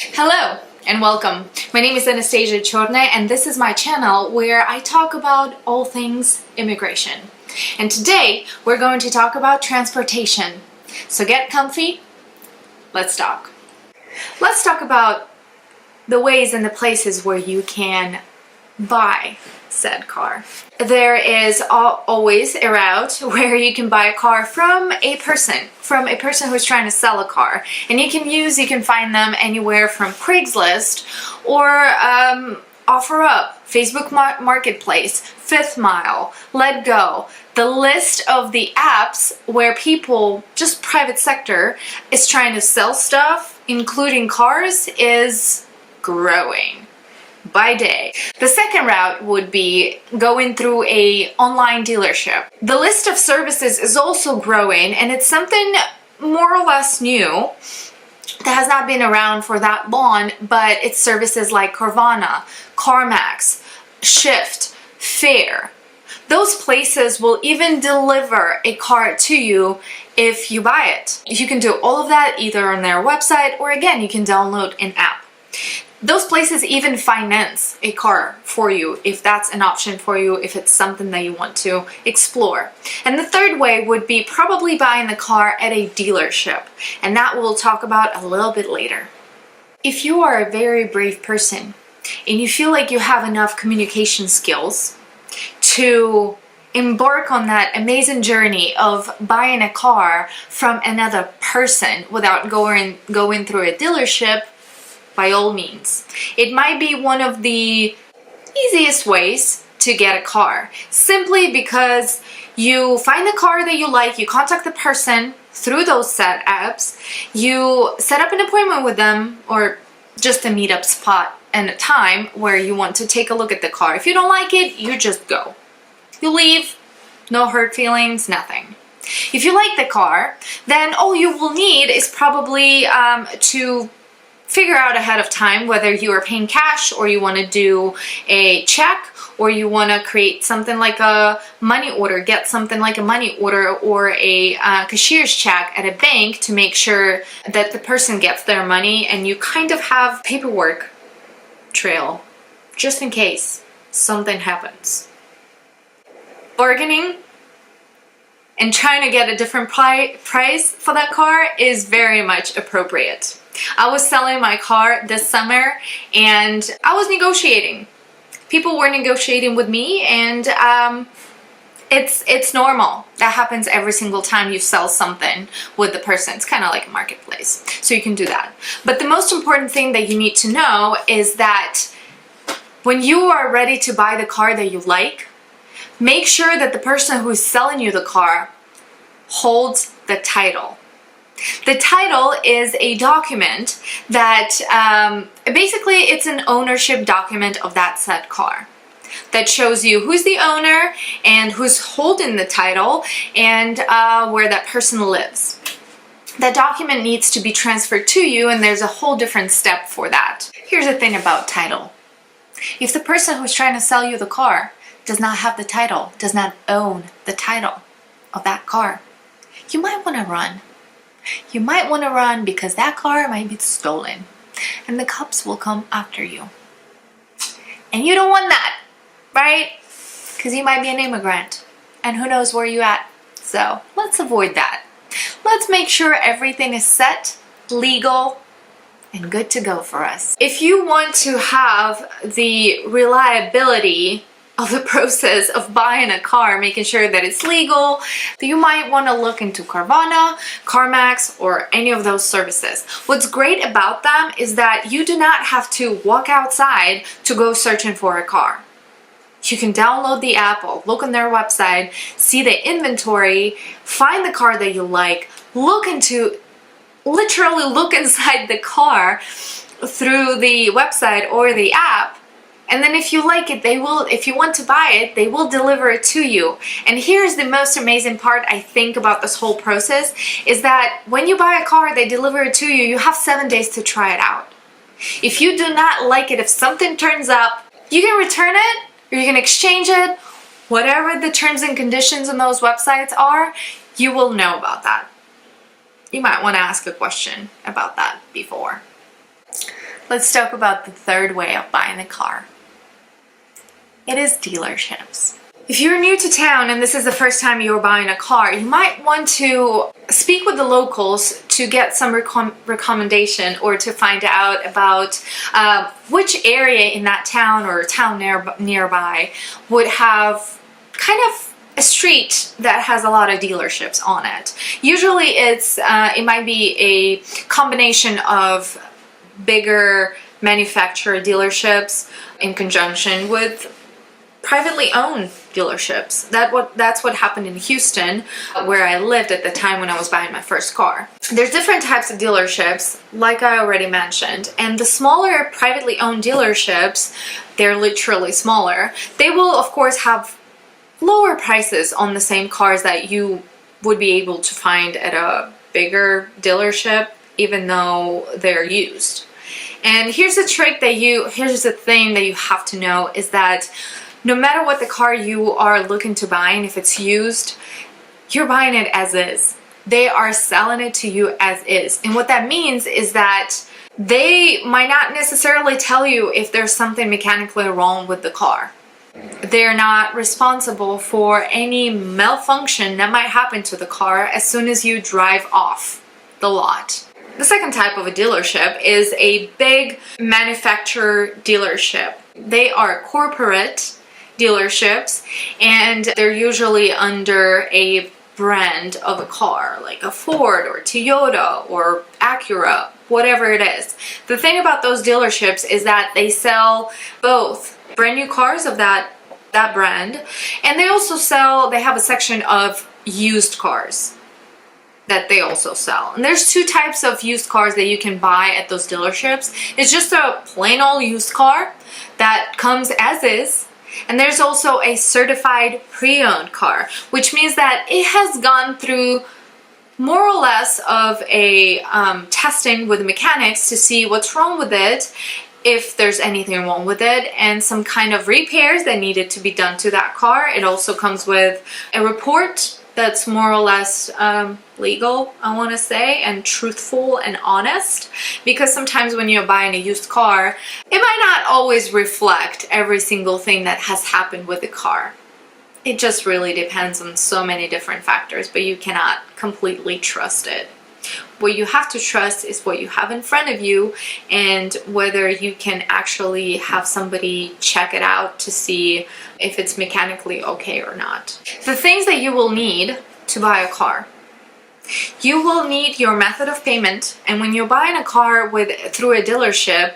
Hello and welcome. My name is Anastasia Chorne and this is my channel where I talk about all things immigration. And today we're going to talk about transportation. So get comfy, let's talk. Let's talk about the ways and the places where you can buy said car. There is always a route where you can buy a car from a person who's trying to sell a car, and you can find them anywhere from Craigslist or OfferUp, Facebook Marketplace, Fifth Mile, Letgo. The list of the apps where people, just private sector, is trying to sell stuff, including cars, is growing by day. The second route would be going through a online dealership. The list of services is also growing, and it's something more or less new that has not been around for that long, but it's services like Carvana, CarMax, Shift, Fair. Those places will even deliver a car to you if you buy it. You can do all of that either on their website, or again, you can download an app. Those places even finance a car for you if that's an option for you, if it's something that you want to explore. And the third way would be probably buying the car at a dealership, and that we'll talk about a little bit later. If you are a very brave person and you feel like you have enough communication skills to embark on that amazing journey of buying a car from another person without going through a dealership, by all means. It might be one of the easiest ways to get a car, simply because you find the car that you like, you contact the person through those set apps, you set up an appointment with them, or just a meetup spot and a time where you want to take a look at the car. If you don't like it, you just go. You leave, no hurt feelings, nothing. If you like the car, then all you will need is probably to figure out ahead of time whether you are paying cash, or you want to do a check, or you want to create something like a money order, get something like a money order or a cashier's check at a bank to make sure that the person gets their money, and you kind of have paperwork trail just in case something happens. Bargaining and trying to get a different price for that car is very much appropriate. I was selling my car this summer and I was negotiating. People were negotiating with me, and it's normal. That happens every single time you sell something with the person. It's kind of like a marketplace, so you can do that. But the most important thing that you need to know is that when you are ready to buy the car that you like, make sure that the person who is selling you the car holds the title. The title is a document that basically it's an ownership document of that said car that shows you who's the owner and who's holding the title, and where that person lives. That document needs to be transferred to you, and there's a whole different step for that. Here's the thing about title. If the person who's trying to sell you the car does not have the title, does not own the title of that car, you might want to run. You might want to run because that car might be stolen and the cops will come after you. And you don't want that, right? Because you might be an immigrant and who knows where you're at. So let's avoid that. Let's make sure everything is set, legal, and good to go for us. If you want to have the reliability of the process of buying a car, making sure that it's legal, you might want to look into Carvana, CarMax, or any of those services. What's great about them is that you do not have to walk outside to go searching for a car. You can download the app or look on their website, see the inventory, find the car that you like, literally look inside the car through the website or the app. And then if you like it, if you want to buy it, they will deliver it to you. And here's the most amazing part, I think, about this whole process, is that when you buy a car, they deliver it to you, you have 7 days to try it out. If you do not like it, if something turns up, you can return it, or you can exchange it. Whatever the terms and conditions on those websites are, you will know about that. You might want to ask a question about that before. Let's talk about the third way of buying a car. It is dealerships. If you're new to town and this is the first time you're buying a car, you might want to speak with the locals to get some recommendation or to find out about which area in that town or town nearby would have kind of a street that has a lot of dealerships on it. Usually it might be a combination of bigger manufacturer dealerships in conjunction with privately owned dealerships. That's what happened in Houston, where I lived at the time when I was buying my first car. There's different types of dealerships, like I already mentioned, and the smaller privately owned dealerships, they're literally smaller. They will of course have lower prices on the same cars that you would be able to find at a bigger dealership, even though they're used. And here's the thing that you have to know is that no matter what the car you are looking to buy, and if it's used, you're buying it as is. They are selling it to you as is. And what that means is that they might not necessarily tell you if there's something mechanically wrong with the car. They're not responsible for any malfunction that might happen to the car as soon as you drive off the lot. The second type of a dealership is a big manufacturer dealership. They are corporate dealerships and they're usually under a brand of a car, like a Ford or Toyota or Acura, whatever it is. The thing about those dealerships is that they sell both brand new cars of that brand, and they have a section of used cars that they also sell. And there's two types of used cars that you can buy at those dealerships. It's just a plain old used car that comes as is. And there's also a certified pre-owned car, which means that it has gone through more or less of a testing with the mechanics to see what's wrong with it, if there's anything wrong with it, and some kind of repairs that needed to be done to that car. It also comes with a report that's more or less legal, I want to say, and truthful and honest, because sometimes when you're buying a used car, it might not always reflect every single thing that has happened with the car. It just really depends on so many different factors, but you cannot completely trust it. What you have to trust is what you have in front of you and whether you can actually have somebody check it out to see if it's mechanically okay or not. The things that you will need to buy a car. You will need your method of payment, and when you're buying a car through a dealership,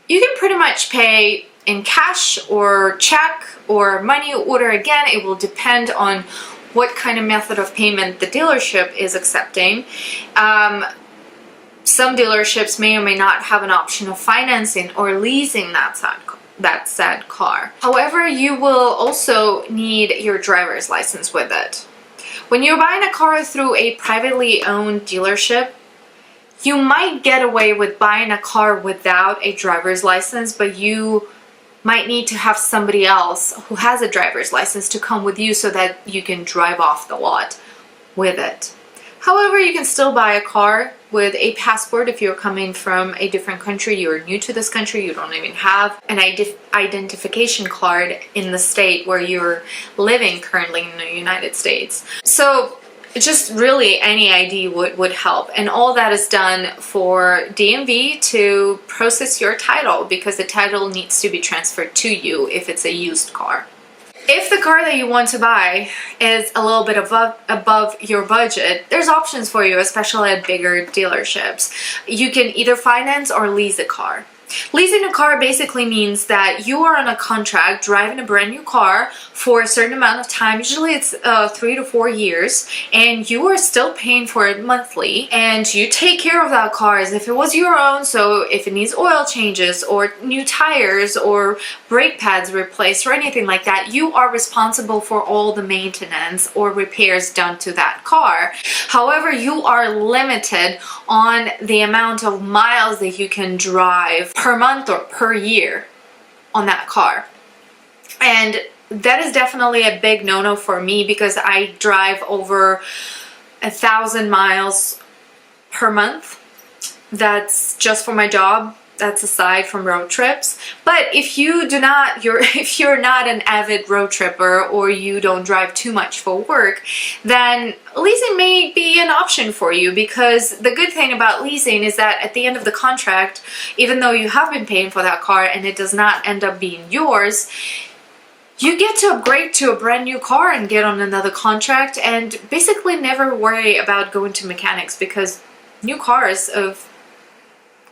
you can pretty much pay in cash or check or money order. Again, it will depend on what kind of method of payment the dealership is accepting. Some dealerships may or may not have an option of financing or leasing that said car. However, you will also need your driver's license with it. When you're buying a car through a privately owned dealership, you might get away with buying a car without a driver's license, but you might need to have somebody else who has a driver's license to come with you so that you can drive off the lot with it. However, you can still buy a car with a passport if you're coming from a different country, you're new to this country, you don't even have an identification card in the state where you're living currently in the United States. So just really any ID would help, and all that is done for DMV to process your title, because the title needs to be transferred to you if it's a used car. If the car that you want to buy is a little bit above your budget, there's options for you, especially at bigger dealerships. You can either finance or lease a car. Leasing a car basically means that you are on a contract driving a brand new car for a certain amount of time. Usually it's 3 to 4 years, and you are still paying for it monthly, and you take care of that car as if it was your own. So if it needs oil changes or new tires or brake pads replaced or anything like that, you are responsible for all the maintenance or repairs done to that car. However, you are limited on the amount of miles that you can drive per month or per year on that car. And that is definitely a big no-no for me, because I drive over 1,000 miles per month, That's just for my job. That's aside from road trips. But if if you're not an avid road tripper, or you don't drive too much for work, then leasing may be an option for you, because the good thing about leasing is that at the end of the contract, even though you have been paying for that car and it does not end up being yours, you get to upgrade to a brand new car and get on another contract and basically never worry about going to mechanics, because new cars of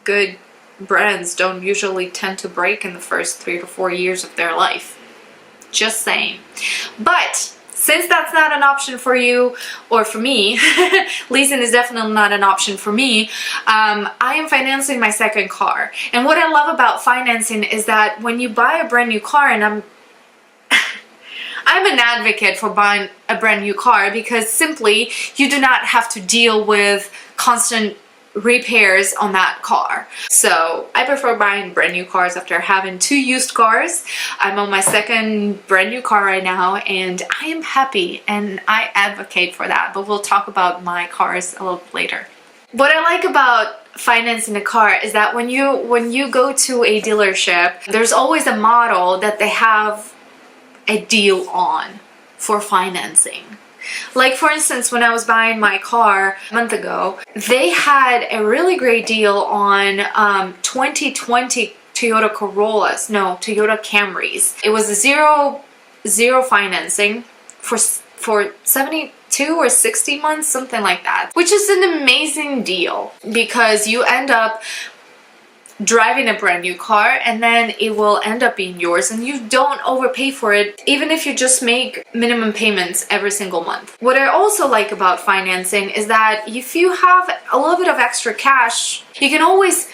good brands don't usually tend to break in the first 3 to 4 years of their life. Just saying. But since that's not an option for you, or for me, leasing is definitely not an option for me, I am financing my second car. And what I love about financing is that when you buy a brand new car, and I'm an advocate for buying a brand new car, because simply you do not have to deal with constant repairs on that car. So I prefer buying brand new cars after having 2 used cars. I'm on my second brand new car right now, and I am happy, and I advocate for that, but we'll talk about my cars a little later. What I like about financing a car is that when you go to a dealership, there's always a model that they have a deal on for financing. Like, for instance, when I was buying my car a month ago, they had a really great deal on 2020 Toyota Camrys. It was a zero financing for 72 or 60 months, something like that, which is an amazing deal, because you end up driving a brand new car and then it will end up being yours, and you don't overpay for it, even if you just make minimum payments every single month. What I also like about financing is that if you have a little bit of extra cash, you can always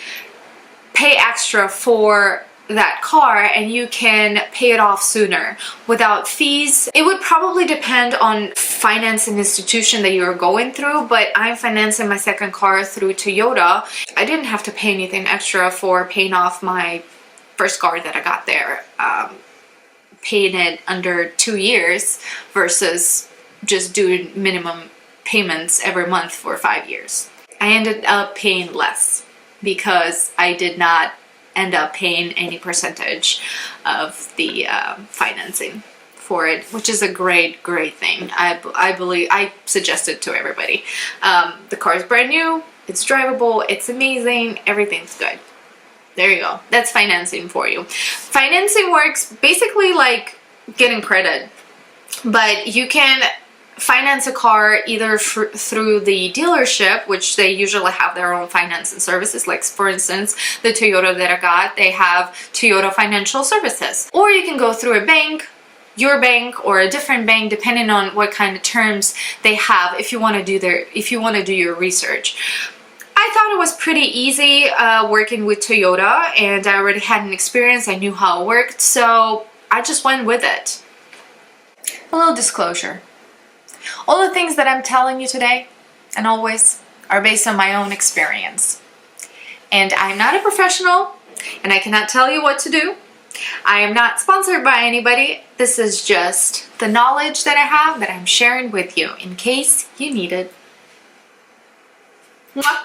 pay extra for that car and you can pay it off sooner without fees. It would probably depend on financing institution that you're going through, but I'm financing my second car through Toyota. I didn't have to pay anything extra for paying off my first car that I got there, paying it under 2 years versus just doing minimum payments every month for 5 years. I ended up paying less because I did not end up paying any percentage of the financing for it, which is a great thing. I believe I suggest it to everybody. The car is brand new, it's drivable, it's amazing, everything's good. There you go. That's financing for you. Financing works basically like getting credit, but you can finance a car either through the dealership, which they usually have their own financing services. Like, for instance, the Toyota that I got, they have Toyota Financial Services. Or you can go through a bank, your bank, or a different bank, depending on what kind of terms they have, if you want to do your research. I thought it was pretty easy working with Toyota, and I already had an experience. I knew how it worked, so I just went with it. A little disclosure. All the things that I'm telling you today, and always, are based on my own experience. And I'm not a professional, and I cannot tell you what to do. I am not sponsored by anybody. This is just the knowledge that I have that I'm sharing with you in case you need it. Mwah.